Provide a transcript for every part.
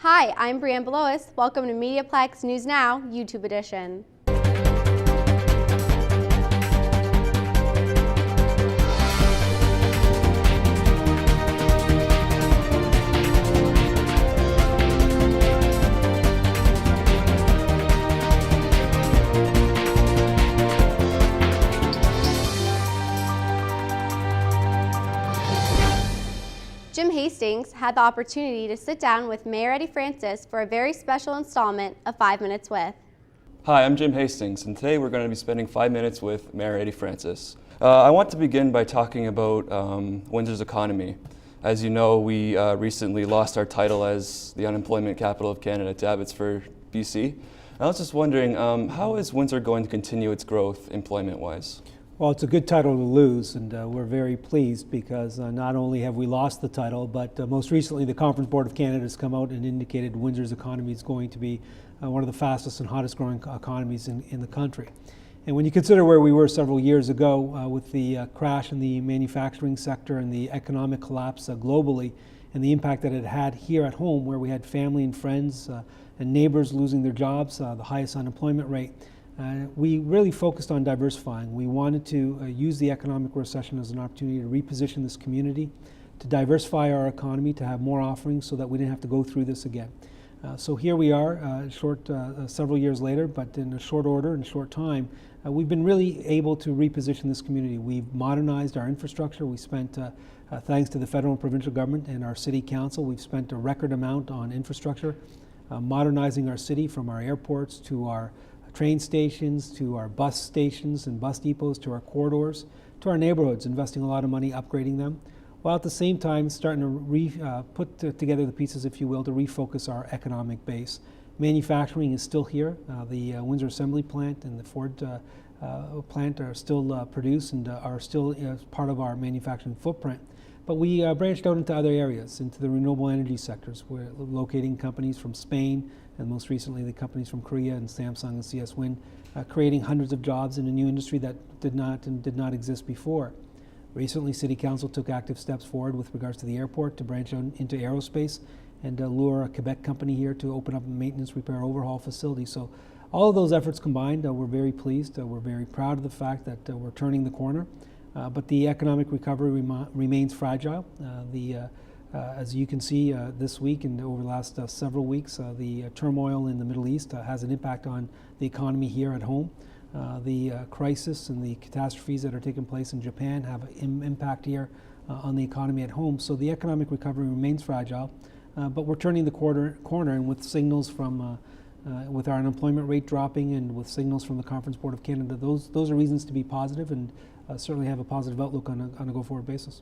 Hi, I'm Brianne Belois. Welcome to MediaPlex News Now, YouTube edition. Jim Hastings had the opportunity to sit down with Mayor Eddie Francis for a very special installment of 5 Minutes With. Hi, I'm Jim Hastings, and today we're going to be spending 5 minutes with Mayor Eddie Francis. I want to begin by talking about Windsor's economy. As you know, we recently lost our title as the unemployment capital of Canada to Abbotsford, BC. I was just wondering, how is Windsor going to continue its growth employment-wise? Well, it's a good title to lose, and we're very pleased because not only have we lost the title, but most recently the Conference Board of Canada has come out and indicated Windsor's economy is going to be one of the fastest and hottest growing economies in the country. And when you consider where we were several years ago with the crash in the manufacturing sector and the economic collapse globally, and the impact that it had here at home, where we had family and friends and neighbors losing their jobs, the highest unemployment rate, we really focused on diversifying. We wanted to use the economic recession as an opportunity to reposition this community, to diversify our economy, to have more offerings so that we didn't have to go through this again. So here we are, several years later, but in a short order, in a short time, we've been really able to reposition this community. We've modernized our infrastructure. We spent, thanks to the federal and provincial government and our city council, we've spent a record amount on infrastructure, modernizing our city from our airports to our train stations, to our bus stations and bus depots, to our corridors, to our neighborhoods, investing a lot of money upgrading them, while at the same time starting to put together the pieces, if you will, to refocus our economic base. Manufacturing is still here. The Windsor Assembly Plant and the Ford plant are still produced and are still part of our manufacturing footprint. But we branched out into other areas, into the renewable energy sectors. We're locating companies from Spain, and most recently the companies from Korea and Samsung and CS Wind, creating hundreds of jobs in a new industry that did not exist before. Recently, City Council took active steps forward with regards to the airport to branch out into aerospace and lure a Quebec company here to open up a maintenance, repair, overhaul facility. So all of those efforts combined, we're very pleased. We're very proud of the fact that we're turning the corner. But the economic recovery remains fragile. As you can see this week and over the last several weeks, the turmoil in the Middle East has an impact on the economy here at home. The crisis and the catastrophes that are taking place in Japan have an impact here on the economy at home. So the economic recovery remains fragile, but we're turning the corner, and with signals from with our unemployment rate dropping and with signals from the Conference Board of Canada, those are reasons to be positive and certainly have a positive outlook on a go-forward basis.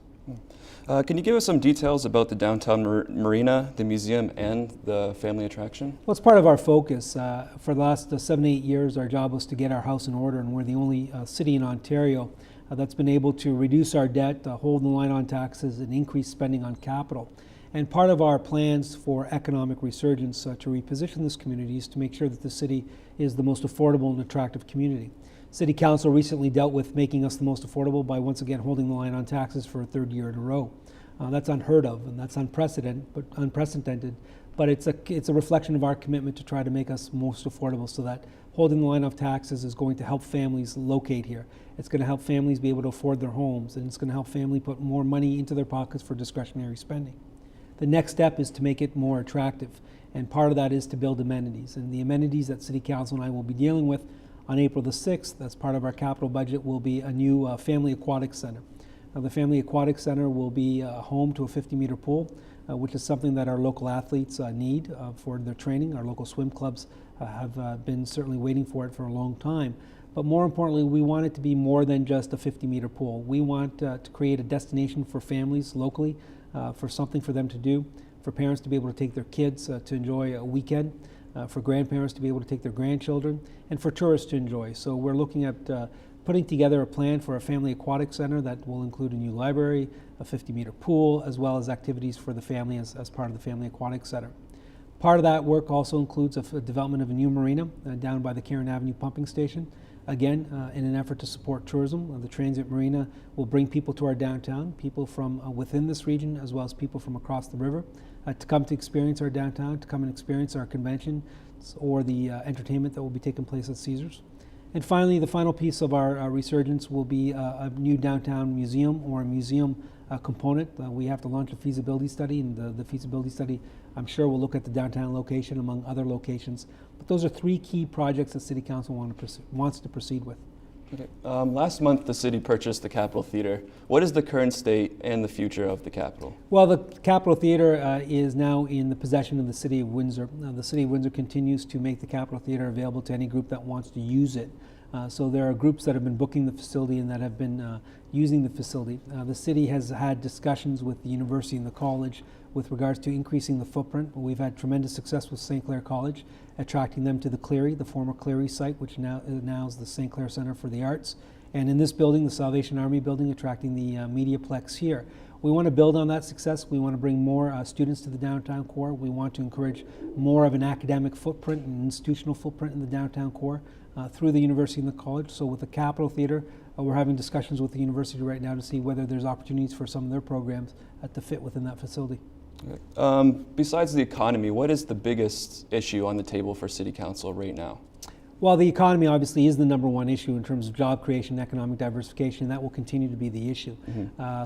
Can you give us some details about the downtown marina, the museum, and the family attraction? Well, it's part of our focus. For the last 7 to 8 years, our job was to get our house in order, and we're the only city in Ontario that's been able to reduce our debt, hold the line on taxes, and increase spending on capital. And part of our plans for economic resurgence to reposition this community is to make sure that the city is the most affordable and attractive community. City Council recently dealt with making us the most affordable by once again holding the line on taxes for a third year in a row. That's unheard of and that's unprecedented, but it's a reflection of our commitment to try to make us most affordable, so that holding the line of taxes is going to help families locate here. It's going to help families be able to afford their homes, and it's going to help families put more money into their pockets for discretionary spending. The next step is to make it more attractive, and part of that is to build amenities. And the amenities that City Council and I will be dealing with on April the 6th, as part of our capital budget, will be a new family aquatic center. Now, the family aquatic center will be home to a 50-meter pool, which is something that our local athletes need for their training. Our local swim clubs have been certainly waiting for it for a long time. But more importantly, we want it to be more than just a 50-meter pool. We want to create a destination for families locally, for something for them to do, for parents to be able to take their kids to enjoy a weekend, for grandparents to be able to take their grandchildren, and for tourists to enjoy. So we're looking at putting together a plan for a family aquatic center that will include a new library, a 50-meter pool, as well as activities for the family as part of the family aquatic center. Part of that work also includes a development of a new marina down by the Karen Avenue pumping station. Again, in an effort to support tourism, the Transit Marina will bring people to our downtown, people from within this region as well as people from across the river, to come to experience our downtown, to come and experience our convention or the entertainment that will be taking place at Caesars. And finally, the final piece of our resurgence will be a new downtown museum or a museum component. We have to launch a feasibility study, and the feasibility study, I'm sure, will look at the downtown location among other locations. But those are three key projects that City Council wants to proceed with. Okay. Last month, the city purchased the Capitol Theatre. What is the current state and the future of the Capitol? Well, the Capitol Theatre is now in the possession of the City of Windsor. The City of Windsor continues to make the Capitol Theatre available to any group that wants to use it. So there are groups that have been booking the facility and that have been using the facility. The city has had discussions with the university and the college with regards to increasing the footprint. We've had tremendous success with St. Clair College, attracting them to the Cleary, the former Cleary site, which now is the St. Clair Center for the Arts. And in this building, the Salvation Army building, attracting the MediaPlex here. We want to build on that success. We want to bring more students to the downtown core. We want to encourage more of an academic footprint and institutional footprint in the downtown core through the university and the college. So with the Capitol Theatre, we're having discussions with the university right now to see whether there's opportunities for some of their programs to fit within that facility. Okay. Besides the economy, what is the biggest issue on the table for City Council right now? Well, the economy obviously is the number one issue in terms of job creation, economic diversification, and that will continue to be the issue.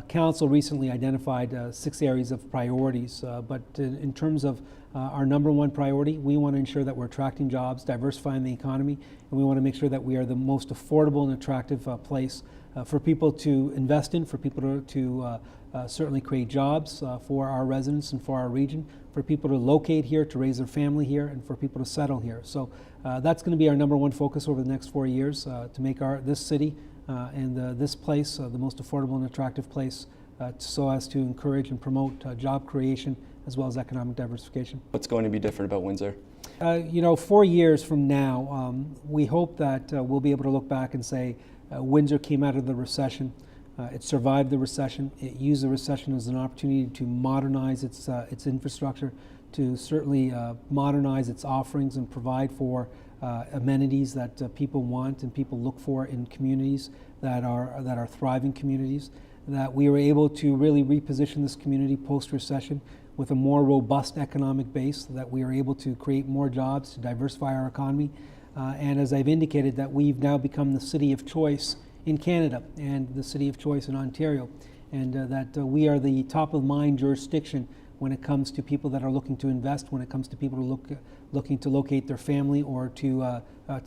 Council recently identified 6 areas of priorities, but in terms of our number one priority, we want to ensure that we're attracting jobs, diversifying the economy, and we want to make sure that we are the most affordable and attractive place for people to invest in, for people to certainly create jobs for our residents and for our region, for people to locate here, to raise their family here, and for people to settle here. So that's going to be our number one focus over the next 4 years, to make this city and this place the most affordable and attractive place so as to encourage and promote job creation as well as economic diversification. What's going to be different about Windsor? 4 years from now, we hope that we'll be able to look back and say Windsor came out of the recession. It survived the recession. It used the recession as an opportunity to modernize its infrastructure, to certainly modernize its offerings and provide for amenities that people want and people look for in communities that are thriving communities. That we were able to really reposition this community post-recession with a more robust economic base, that we are able to create more jobs, to diversify our economy, and as I've indicated, that we've now become the city of choice in Canada and the city of choice in Ontario, and that we are the top of mind jurisdiction when it comes to people that are looking to invest, when it comes to people looking to locate their family or to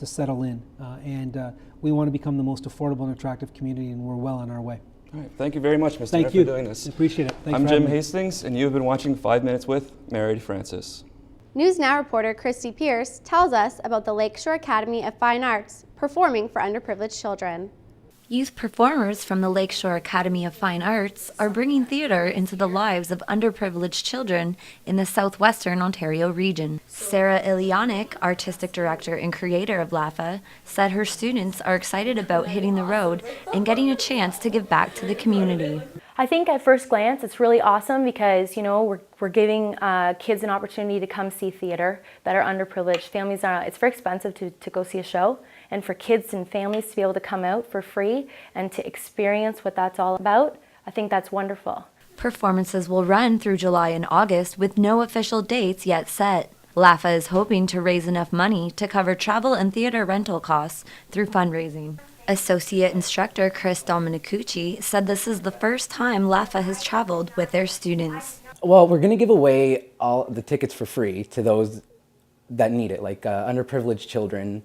settle in, and we want to become the most affordable and attractive community, and we're well on our way. All right. Thank you very much, Mr. Thank Mayor, you for doing this. I appreciate it. Thanks I'm for Jim having me. Hastings, and you have been watching 5 Minutes with Mayor Eddie Francis. News Now reporter Christy Pierce tells us about the Lakeshore Academy of Fine Arts performing for underprivileged children. Youth performers from the Lakeshore Academy of Fine Arts are bringing theatre into the lives of underprivileged children in the southwestern Ontario region. Sarah Ilionic, artistic director and creator of LAFA, said her students are excited about hitting the road and getting a chance to give back to the community. I think at first glance it's really awesome because, we're giving kids an opportunity to come see theater that are underprivileged. Families it's very expensive to go see a show, and for kids and families to be able to come out for free and to experience what that's all about, I think that's wonderful. Performances will run through July and August with no official dates yet set. LAFA is hoping to raise enough money to cover travel and theater rental costs through fundraising. Associate instructor Chris Dominicucci said this is the first time LAFA has traveled with their students. Well, we're going to give away all the tickets for free to those that need it, like underprivileged children,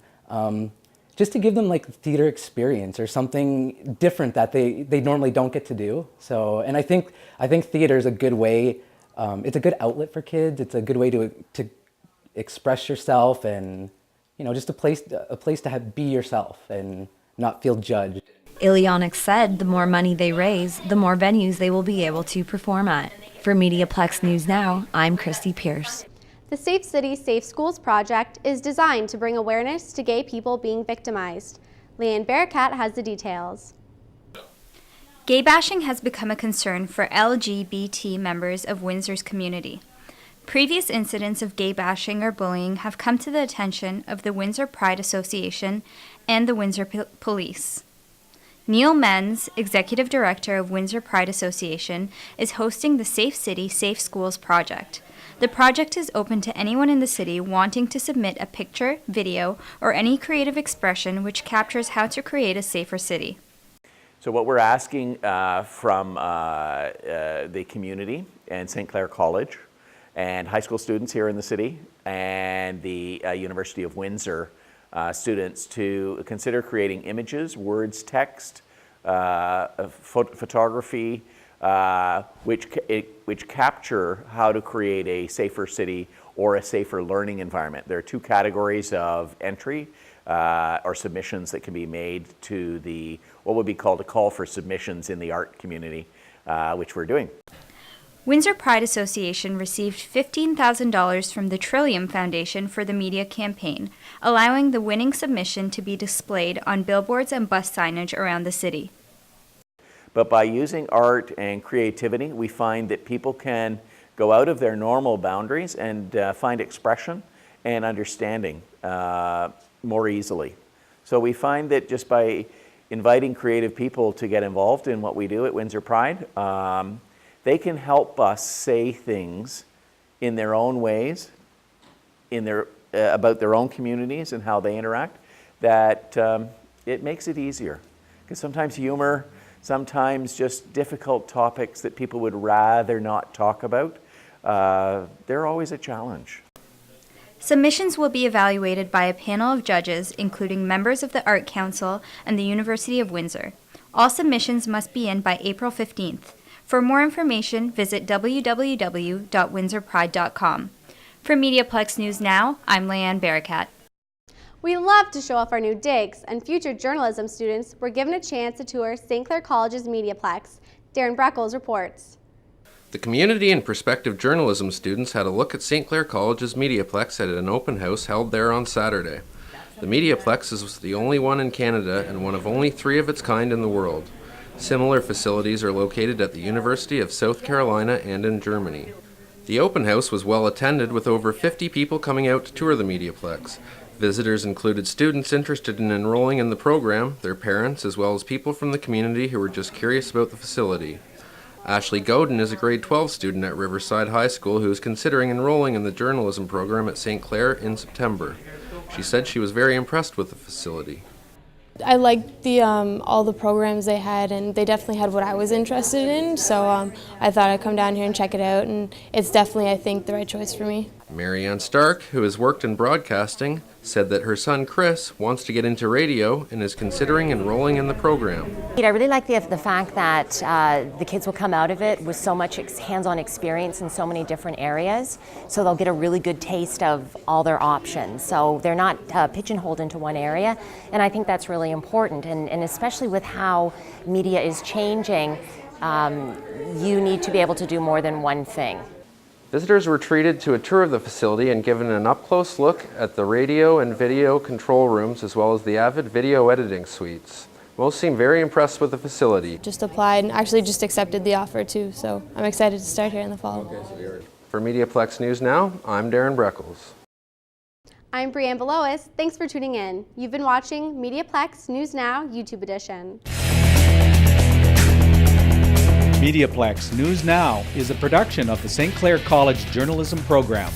just to give them like theater experience or something different that they normally don't get to do. So, and I think theater is a good way. It's a good outlet for kids. It's a good way to express yourself, and just a place to be yourself and not feel judged. Ilionic said the more money they raise, the more venues they will be able to perform at. For MediaPlex News Now, I'm Christy Pierce. The Safe Cities, Safe Schools project is designed to bring awareness to gay people being victimized. Leanne Bearcat has the details. Gay bashing has become a concern for LGBT members of Windsor's community. Previous incidents of gay bashing or bullying have come to the attention of the Windsor Pride Association and the Windsor Police. Neil Menz, Executive Director of Windsor Pride Association, is hosting the Safe City, Safe Schools project. The project is open to anyone in the city wanting to submit a picture, video, or any creative expression which captures how to create a safer city. So what we're asking from the community and St. Clair College and high school students here in the city and the University of Windsor students to consider creating images, words, text, photography, which capture how to create a safer city or a safer learning environment. There are two categories of entry or submissions that can be made to the what would be called a call for submissions in the art community, which we're doing. Windsor Pride Association received $15,000 from the Trillium Foundation for the media campaign, allowing the winning submission to be displayed on billboards and bus signage around the city. But by using art and creativity, we find that people can go out of their normal boundaries and find expression and understanding more easily. So we find that just by inviting creative people to get involved in what we do at Windsor Pride, they can help us say things in their own ways, about their own communities and how they interact, that it makes it easier. Because sometimes humor, sometimes just difficult topics that people would rather not talk about, they're always a challenge. Submissions will be evaluated by a panel of judges, including members of the Art Council and the University of Windsor. All submissions must be in by April 15th. For more information, visit www.windsorpride.com. For MediaPlex News Now, I'm Leanne Barakat. We love to show off our new digs, and future journalism students were given a chance to tour St. Clair College's MediaPlex. Darren Breckles reports. The community and prospective journalism students had a look at St. Clair College's MediaPlex at an open house held there on Saturday. The MediaPlex is the only one in Canada and one of only 3 of its kind in the world. Similar facilities are located at the University of South Carolina and in Germany. The open house was well attended with over 50 people coming out to tour the MediaPlex. Visitors included students interested in enrolling in the program, their parents, as well as people from the community who were just curious about the facility. Ashley Godin is a grade 12 student at Riverside High School who is considering enrolling in the journalism program at St. Clair in September. She said she was very impressed with the facility. I liked all the programs they had, and they definitely had what I was interested in, so I thought I'd come down here and check it out, and it's definitely, I think, the right choice for me. Marianne Stark, who has worked in broadcasting, said that her son Chris wants to get into radio and is considering enrolling in the program. I really like the fact that the kids will come out of it with so much hands-on experience in so many different areas, so they'll get a really good taste of all their options. So they're not pigeonholed into one area, and I think that's really important, and especially with how media is changing, you need to be able to do more than one thing. Visitors were treated to a tour of the facility and given an up-close look at the radio and video control rooms as well as the Avid video editing suites. Most seemed very impressed with the facility. Just applied and actually just accepted the offer too, so I'm excited to start here in the fall. For MediaPlex News Now, I'm Darren Breckles. I'm Brianne Belois. Thanks for tuning in. You've been watching MediaPlex News Now YouTube edition. MediaPlex News Now is a production of the St. Clair College Journalism Program.